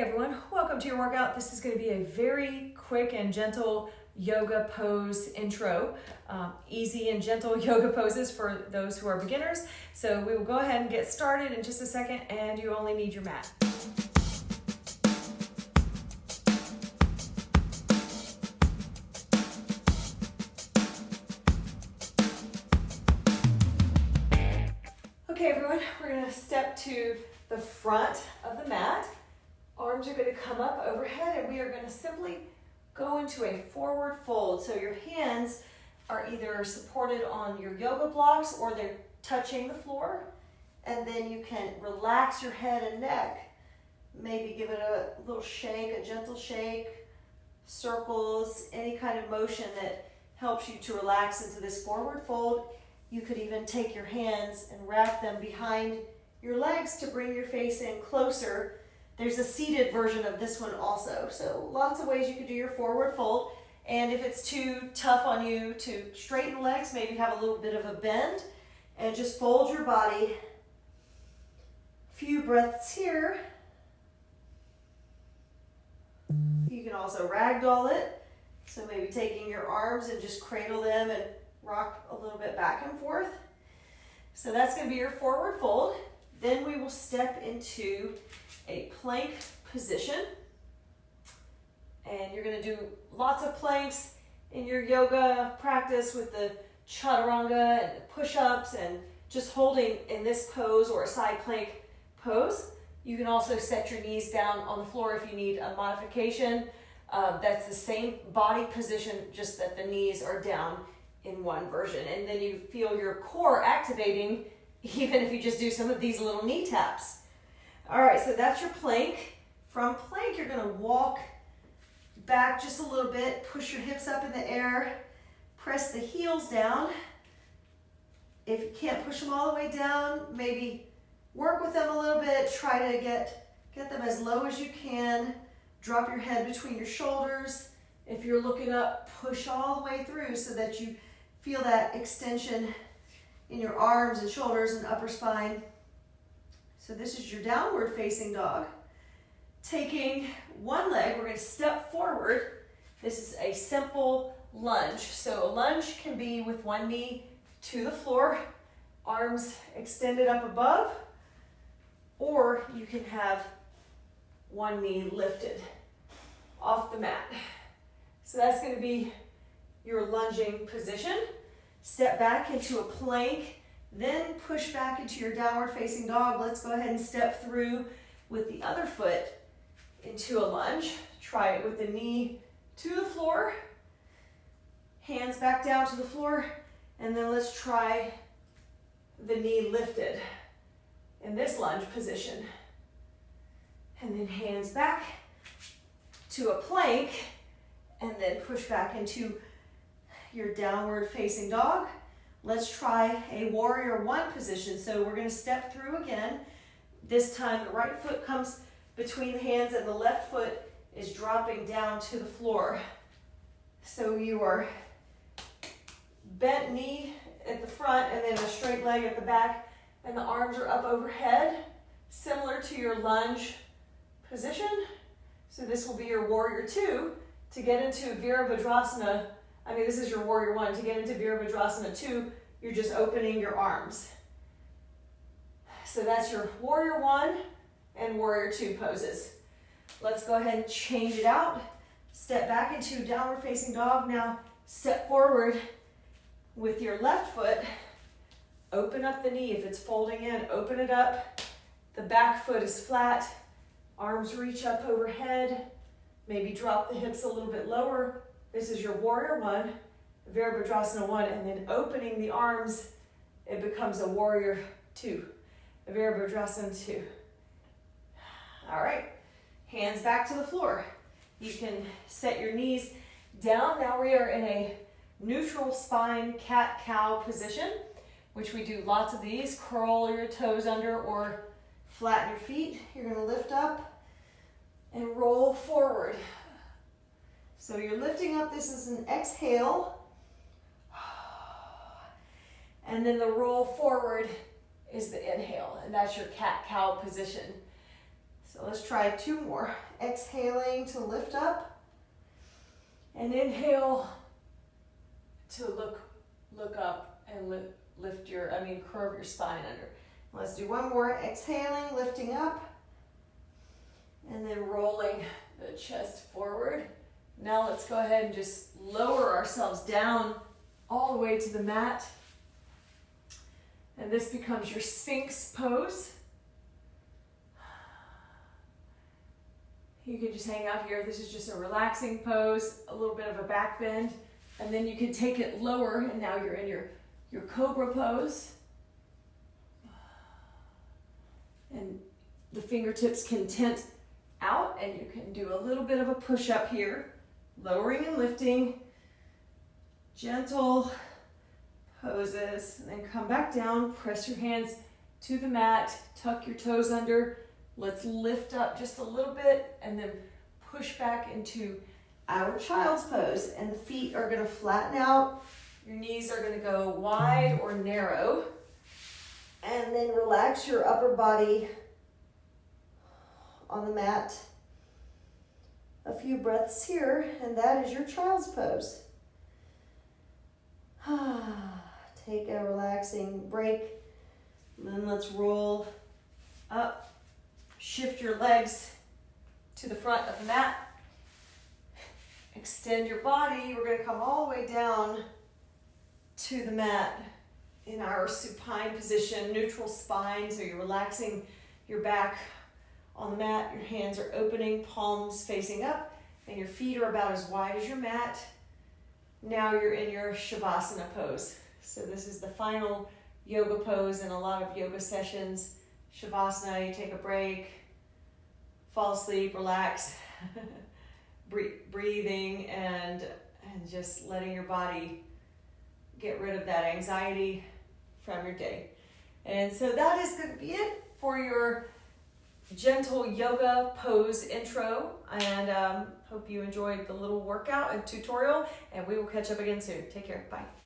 Hey everyone, welcome to your workout. This is going to be a very quick and gentle yoga pose intro. Easy and gentle yoga poses for those who are beginners. So we will go ahead and get started in just a second, and you only need your mat. Okay everyone, we're going to step to the front of the mat. Arms are going to come up overhead, and we are going to simply go into a forward fold. So your hands are either supported on your yoga blocks or they're touching the floor. And then you can relax your head and neck. Maybe give it a little shake, a gentle shake, circles, any kind of motion that helps you to relax into this forward fold. You could even take your hands and wrap them behind your legs to bring your face in closer. There's a seated version of this one also. So lots of ways you could do your forward fold. And if it's too tough on you to straighten the legs, maybe have a little bit of a bend and just fold your body. A few breaths here. You can also ragdoll it. So maybe taking your arms and just cradle them and rock a little bit back and forth. So that's going to be your forward fold. Then we will step into a plank position. And you're going to do lots of planks in your yoga practice with the chaturanga and push-ups and just holding in this pose or a side plank pose. You can also set your knees down on the floor if you need a modification. That's the same body position, just that the knees are down in one version. And then you feel your core activating even if you just do some of these little knee taps. All right, so that's your plank. From plank, you're gonna walk back just a little bit, push your hips up in the air, press the heels down. If you can't push them all the way down, maybe work with them a little bit, try to get them as low as you can. Drop your head between your shoulders. If you're looking up, push all the way through so that you feel that extension in your arms and shoulders and upper spine. So this is your downward facing dog. Taking one leg, we're going to step forward. This is a simple lunge. So a lunge can be with one knee to the floor, arms extended up above, or you can have one knee lifted off the mat. So that's going to be your lunging position. Step back into a plank, then push back into your downward facing dog. Let's go ahead and step through with the other foot into a lunge. Try it with the knee to the floor, hands back down to the floor, and then let's try the knee lifted in this lunge position. And then hands back to a plank, and then push back into your downward facing dog. Let's try a warrior one position. So we're going to step through again. This time the right foot comes between the hands and the left foot is dropping down to the floor. So you are bent knee at the front and then a straight leg at the back, and the arms are up overhead, similar to your lunge position. So this will be your warrior two. To get into Virabhadrasana, this is your warrior one. To get into Virabhadrasana 2, you're just opening your arms. So that's your warrior one and warrior two poses. Let's go ahead and change it out. Step back into downward facing dog. Now step forward with your left foot. Open up the knee. If it's folding in, open it up. The back foot is flat. Arms reach up overhead. Maybe drop the hips a little bit lower. This is your warrior one, Virabhadrasana 1, and then opening the arms, it becomes a warrior 2, a Virabhadrasana 2. All right, hands back to the floor. You can set your knees down. Now we are in a neutral spine cat-cow position, which we do lots of these. Curl your toes under or flatten your feet. You're gonna lift up and roll forward. So you're lifting up, this is an exhale. And then the roll forward is the inhale, and that's your cat-cow position. So let's try 2 more. Exhaling to lift up, and inhale to look up and curve your spine under. Let's do 1 more. Exhaling, lifting up, and then rolling the chest forward. Now let's go ahead and just lower ourselves down all the way to the mat. And this becomes your Sphinx pose. You can just hang out here. This is just a relaxing pose, a little bit of a back bend. And then you can take it lower, and now you're in your Cobra pose. And the fingertips can tent out, and you can do a little bit of a push-up here. Lowering and lifting, gentle poses, and then come back down, press your hands to the mat, tuck your toes under. Let's lift up just a little bit and then push back into our child's pose. And the feet are gonna flatten out. Your knees are gonna go wide or narrow. And then relax your upper body on the mat. A few breaths here, and that is your child's pose. Take a relaxing break, and then let's roll up. Shift your legs to the front of the mat. Extend your body. We're going to come all the way down to the mat in our supine position, neutral spine, so you're relaxing your back on the mat. Your hands are opening, palms facing up, and your feet are about as wide as your mat. Now you're in your Shavasana pose. So this is the final yoga pose in a lot of yoga sessions. Shavasana, you take a break, fall asleep, relax, breathing, and just letting your body get rid of that anxiety from your day. And so that is going to be it for your gentle yoga pose intro, and hope you enjoyed the little workout and tutorial, and we will catch up again soon. Take care. Bye.